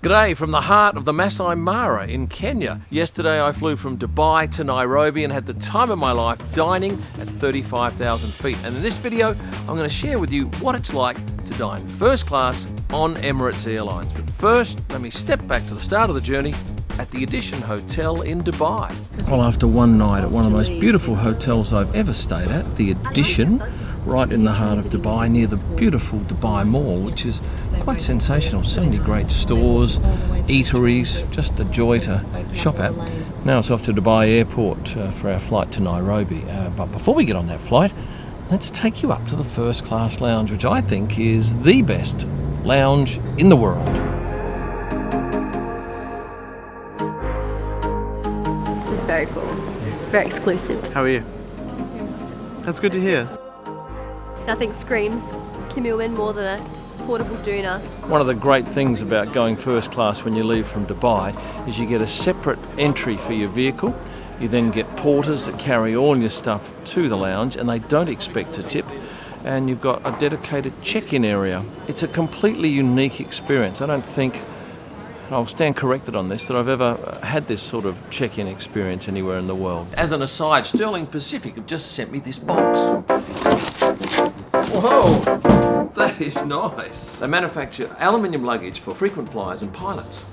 G'day from the heart of the Masai Mara in Kenya. Yesterday I flew from Dubai to Nairobi and had the time of my life dining at 35,000 feet. And in this video, I'm going to share with you what it's like to dine first class on Emirates Airlines. But first, let me step back to the start of the journey at the Edition Hotel in Dubai. Well, after one night at one of the most beautiful hotels I've ever stayed at, the Edition, right in the heart of Dubai, near the beautiful Dubai Mall, which is quite sensational. So many great stores, eateries, just a joy to shop at. Now it's off to Dubai Airport for our flight to Nairobi. But before we get on that flight, let's take you up to the first class lounge, which I think is the best lounge in the world. This is very cool, very exclusive. How are you? That's good to hear. Nothing screams Kim Il-min more than a portable doona. One of the great things about going first class when you leave from Dubai is you get a separate entry for your vehicle. You then get porters that carry all your stuff to the lounge and they don't expect a tip. And you've got a dedicated check-in area. It's a completely unique experience. I don't think, I'll stand corrected on this, that I've ever had this sort of check-in experience anywhere in the world. As an aside, Sterling Pacific have just sent me this box. Whoa, that is nice. They manufacture aluminium luggage for frequent flyers and pilots.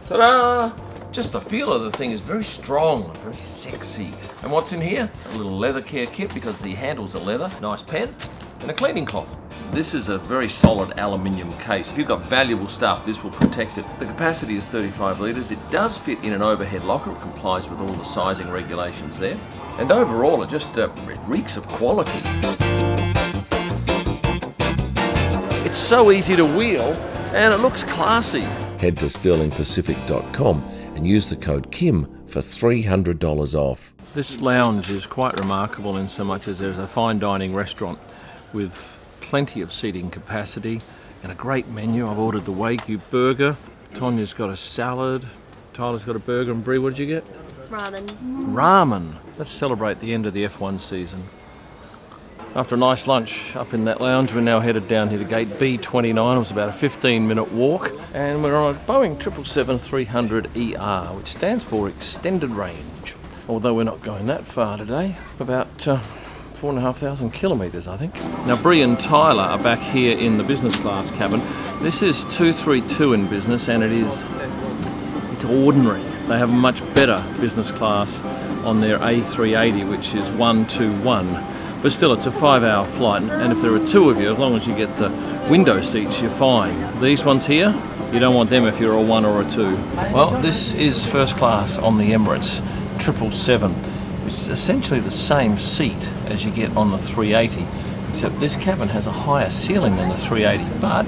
Ta-da! Just the feel of the thing is very strong, very sexy. And what's in here? A little leather care kit because the handles are leather, nice pen, and a cleaning cloth. This is a very solid aluminium case. If you've got valuable stuff, this will protect it. The capacity is 35 litres. It does fit in an overhead locker. It complies with all the sizing regulations there. And overall, it just it reeks of quality. It's so easy to wheel, and it looks classy. Head to sterlingpacific.com and use the code KIM for $300 off. This lounge is quite remarkable in so much as there's a fine dining restaurant with plenty of seating capacity and a great menu. I've ordered the Wagyu burger. Tonya's got a salad. Tyler's got a burger, and Brie, what did you get? Ramen. Let's celebrate the end of the F1 season. After a nice lunch up in that lounge, we're now headed down here to gate B29. It was about a 15-minute walk, and we're on a Boeing 777-300ER, which stands for extended range. Although we're not going that far today, about 4,500 kilometres, I think. Now, Brie and Tyler are back here in the business class cabin. This is 232 in business, and it's ordinary. They have a much better business class on their A380, which is 121. But still, it's a 5-hour flight, and if there are two of you, as long as you get the window seats, you're fine. These ones here, you don't want them if you're a 1 or a 2. Well, this is first class on the Emirates 777. It's essentially the same seat as you get on the 380, except this cabin has a higher ceiling than the 380, but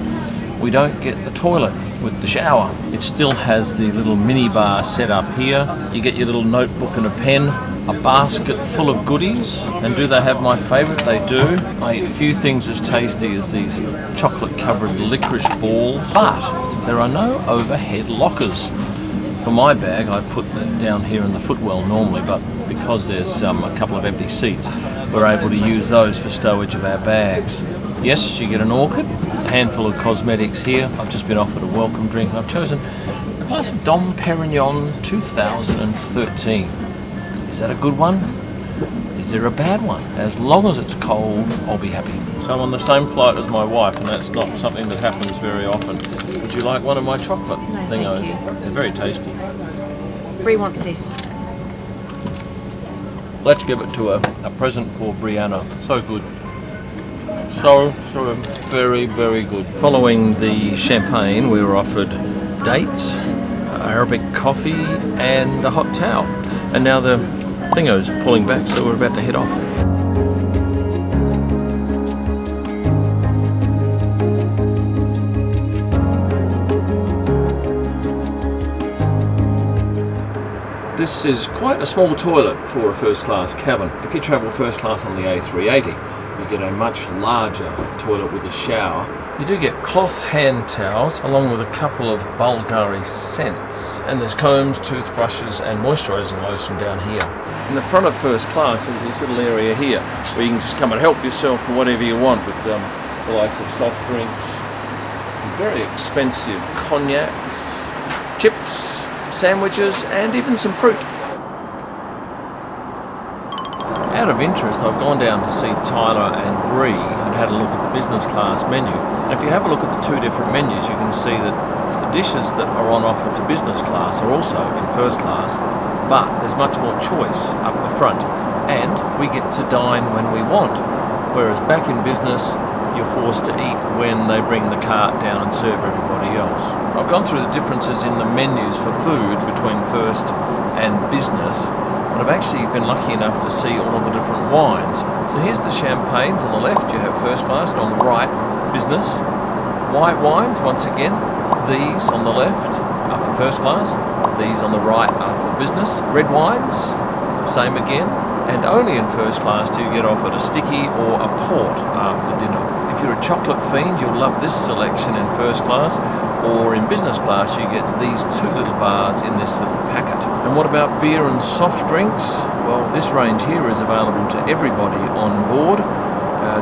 we don't get the toilet with the shower. It still has the little mini bar set up here. You get your little notebook and a pen, a basket full of goodies, and do they have my favourite? They do. I eat few things as tasty as these chocolate-covered licorice balls, but there are no overhead lockers. For my bag, I put that down here in the footwell normally, but because there's a couple of empty seats, we're able to use those for stowage of our bags. Yes, you get an orchid, a handful of cosmetics here. I've just been offered a welcome drink, and I've chosen a glass of Dom Perignon 2013. Is that a good one? Is there a bad one? As long as it's cold, I'll be happy. So I'm on the same flight as my wife, and that's not something that happens very often. Would you like one of my chocolate thingos? They're very tasty. Brie wants this. Let's give it to a present for Brianna. So good. So very, very good. Following the champagne, we were offered dates, Arabic coffee, and a hot towel. And now the thingo's pulling back, so we're about to head off. This is quite a small toilet for a first class cabin. If you travel first class on the A380, you get a much larger toilet with a shower. You do get cloth hand towels along with a couple of Bulgari scents. And there's combs, toothbrushes and moisturising lotion down here. In the front of first class there's this little area here where you can just come and help yourself to whatever you want with the likes of soft drinks, some very expensive cognacs, chips, sandwiches, and even some fruit. Out of interest, I've gone down to see Tyler and Bree and had a look at the business class menu. And if you have a look at the two different menus, you can see that the dishes that are on offer to business class are also in first class, but there's much more choice up the front. And we get to dine when we want, whereas back in business, you're forced to eat when they bring the cart down and serve everybody else. I've gone through the differences in the menus for food between first and business, but I've actually been lucky enough to see all of the different wines. So here's the champagnes. On the left you have first class, and on the right, business. White wines, once again, these on the left are for first class, these on the right are for business. Red wines, same again, and only in first class do you get offered a sticky or a port after dinner. If you're a chocolate fiend, you'll love this selection in first class, or in business class you get these two little bars in this little packet. And what about beer and soft drinks? Well, this range here is available to everybody on board.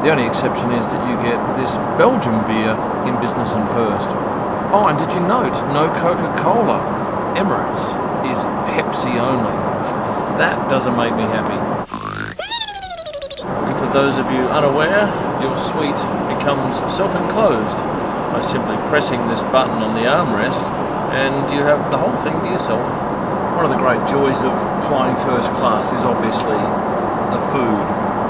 The only exception is that you get this Belgian beer in business and first. Oh, and did you note, no Coca-Cola. Emirates is Pepsi only. That doesn't make me happy. And for those of you unaware, your suite becomes self-enclosed by simply pressing this button on the armrest, and you have the whole thing to yourself. One of the great joys of flying first class is obviously the food,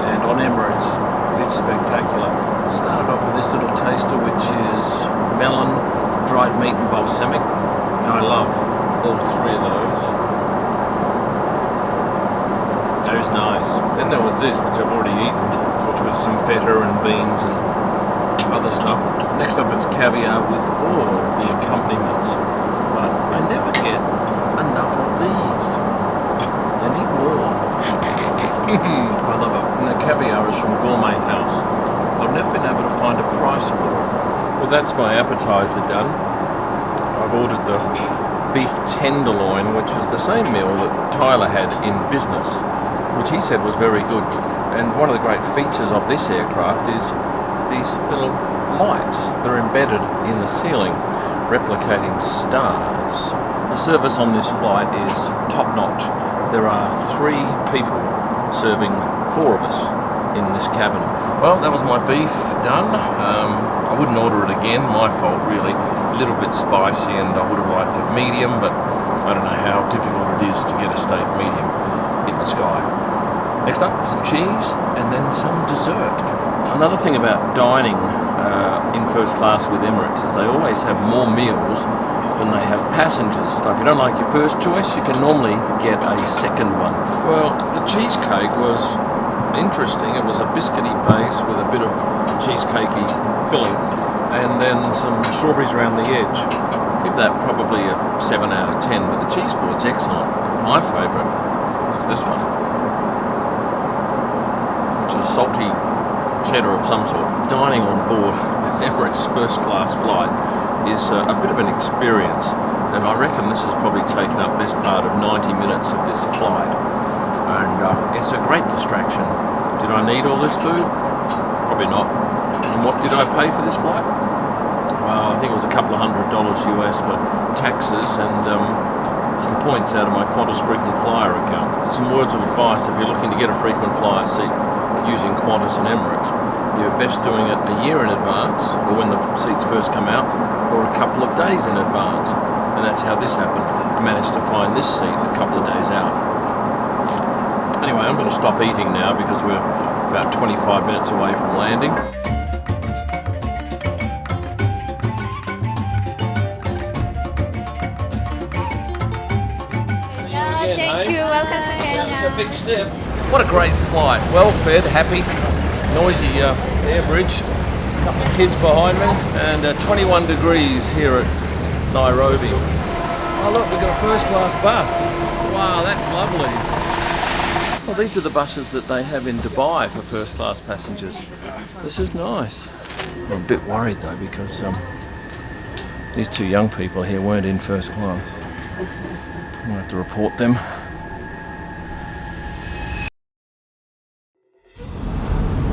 and on Emirates it's spectacular. Started off with this little taster, which is melon, dried meat and balsamic, and I love all three of those. That is nice. Then there was this, which I've already eaten, which was some feta and beans and other stuff. Next up it's caviar with all the accompaniments, but I never get enough of these. I need more. I love it. And the caviar is from Gourmet House. I've never been able to find a price for it. Well, that's my appetizer done. I've ordered the beef tenderloin, which is the same meal that Tyler had in business, which he said was very good. And one of the great features of this aircraft is these little lights that are embedded in the ceiling, replicating stars. The service on this flight is top-notch. There are 3 people serving 4 of us in this cabin. Well, that was my beef done. I wouldn't order it again, my fault really. A little bit spicy, and I would have liked it medium, but I don't know how difficult it is to get a steak medium in the sky. Next up, some cheese and then some dessert. Another thing about dining in first class with Emirates is they always have more meals than they have passengers. So if you don't like your first choice, you can normally get a second one. Well, the cheesecake was interesting. It was a biscuity base with a bit of cheesecakey filling, and then some strawberries around the edge. Give that probably a 7 out of 10, but the cheese board's excellent. My favourite is this one, which is salty cheddar of some sort. Dining on board with Emirates first class flight is a bit of an experience, and I reckon this has probably taken up best part of 90 minutes of this flight, and it's a great distraction. Did I need all this food? Probably not. And what did I pay for this flight? Well, I think it was a couple of $100 US for taxes and some points out of my Qantas frequent flyer account. Some words of advice: if you're looking to get a frequent flyer seat using Qantas and Emirates, you're best doing it a year in advance, or when the seats first come out, or a couple of days in advance. And that's how this happened. I managed to find this seat a couple of days out. Anyway, I'm going to stop eating now because we're about 25 minutes away from landing. Thank you. Welcome to Kenya. It's a big step. What a great flight. Well fed, happy, noisy air bridge. A couple of kids behind me, and 21 degrees here at Nairobi. Oh look, we've got a first class bus. Wow, that's lovely. Well, these are the buses that they have in Dubai for first class passengers. This is nice. I'm a bit worried though, because these 2 young people here weren't in first class. I'm going to have to report them.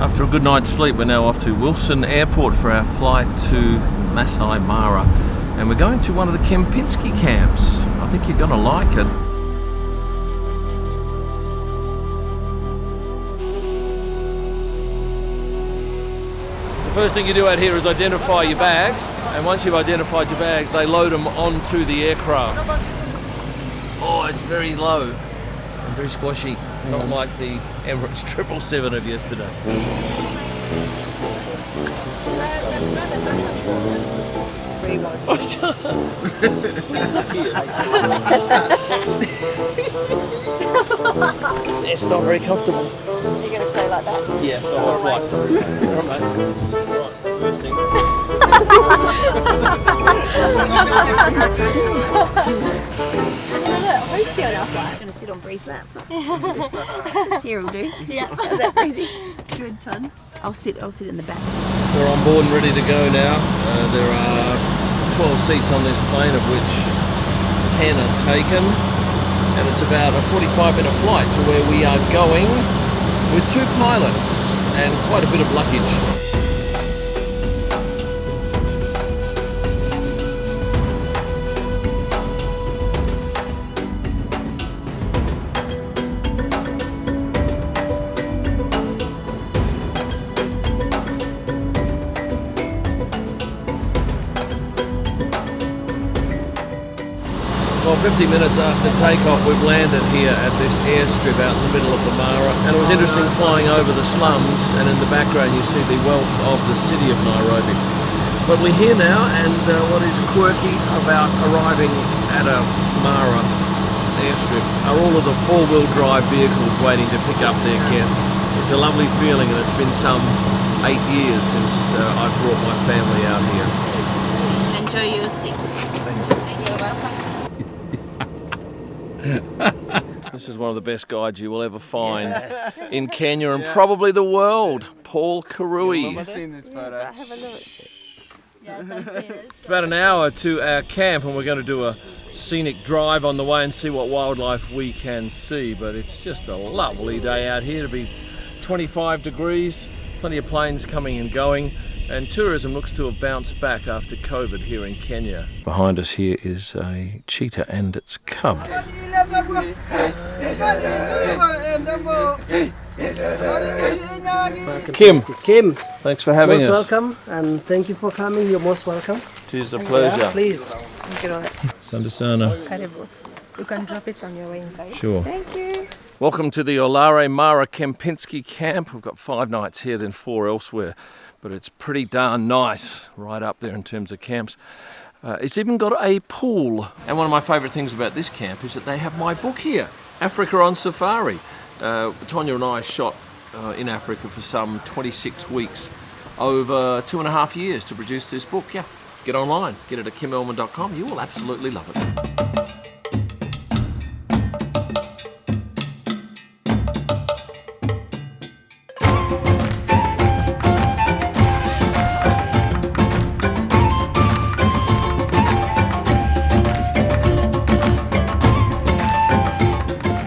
After a good night's sleep, we're now off to Wilson Airport for our flight to Masai Mara, and we're going to one of the Kempinski camps. I think you're going to like it. The first thing you do out here is identify your bags, and once you've identified your bags, they load them onto the aircraft. Oh, it's very low and very squashy, not like the Emirates 777 of yesterday. It's not very comfortable. You're going to stay like that? Yeah, for the whole flight. Right, first thing. Who's still our flight? I'm going to sit on Bree's lap. Just here will do. Yeah. Is that Breezy? Good, Ton. I'll sit in the back. We're on board and ready to go now. There are 12 seats on this plane, of which 10 are taken. And it's about a 45-minute flight to where we are going with 2 pilots and quite a bit of luggage. Well, 50 minutes after takeoff, we've landed here at this airstrip out in the middle of the Mara, and it was interesting flying over the slums, and in the background you see the wealth of the city of Nairobi. But we're here now, and what is quirky about arriving at a Mara airstrip are all of the 4-wheel drive vehicles waiting to pick up their guests. It's a lovely feeling, and it's been some 8 years since I brought my family out here. Enjoy your stay. You're welcome. This is one of the best guides you will ever find in Kenya and probably the world. Paul Karui. I've seen this photo. Have a look. Yes, I see it. It's about an hour to our camp, and we're going to do a scenic drive on the way and see what wildlife we can see. But it's just a lovely day out here to be 25 degrees, plenty of planes coming and going, and tourism looks to have bounced back after COVID here in Kenya. Behind us here is a cheetah and its cub. Kim, thanks for having Most us. welcome, and thank you for coming. You're most welcome. It is a pleasure. Please. Asante sana. Karibu. You can drop it on your way inside. Sure. Thank you. Welcome to the Olare Mara Kempinski camp. We've got 5 nights here, then 4 elsewhere. But it's pretty darn nice right up there in terms of camps. It's even got a pool. And one of my favourite things about this camp is that they have my book here, Africa on Safari. Tonya and I shot in Africa for some 26 weeks over 2.5 years to produce this book. Yeah, get online, get it at kimelman.com. You will absolutely love it.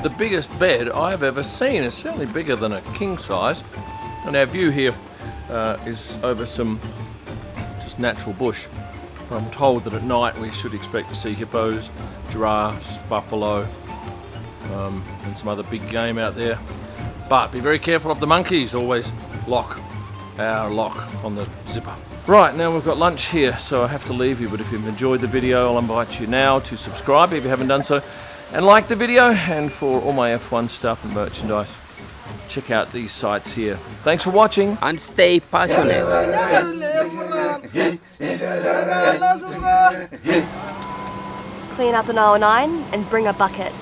The biggest bed I've ever seen. It's certainly bigger than a king size. And our view here is over some just natural bush. I'm told that at night we should expect to see hippos, giraffes, buffalo, and some other big game out there. But be very careful of the monkeys. Always lock our lock on the zipper. Right, now we've got lunch here, so I have to leave you. But if you've enjoyed the video, I'll invite you now to subscribe if you haven't done so. And like the video, and for all my F1 stuff and merchandise, check out these sites here. Thanks for watching. And stay passionate. Clean up an aisle 9 and bring a bucket.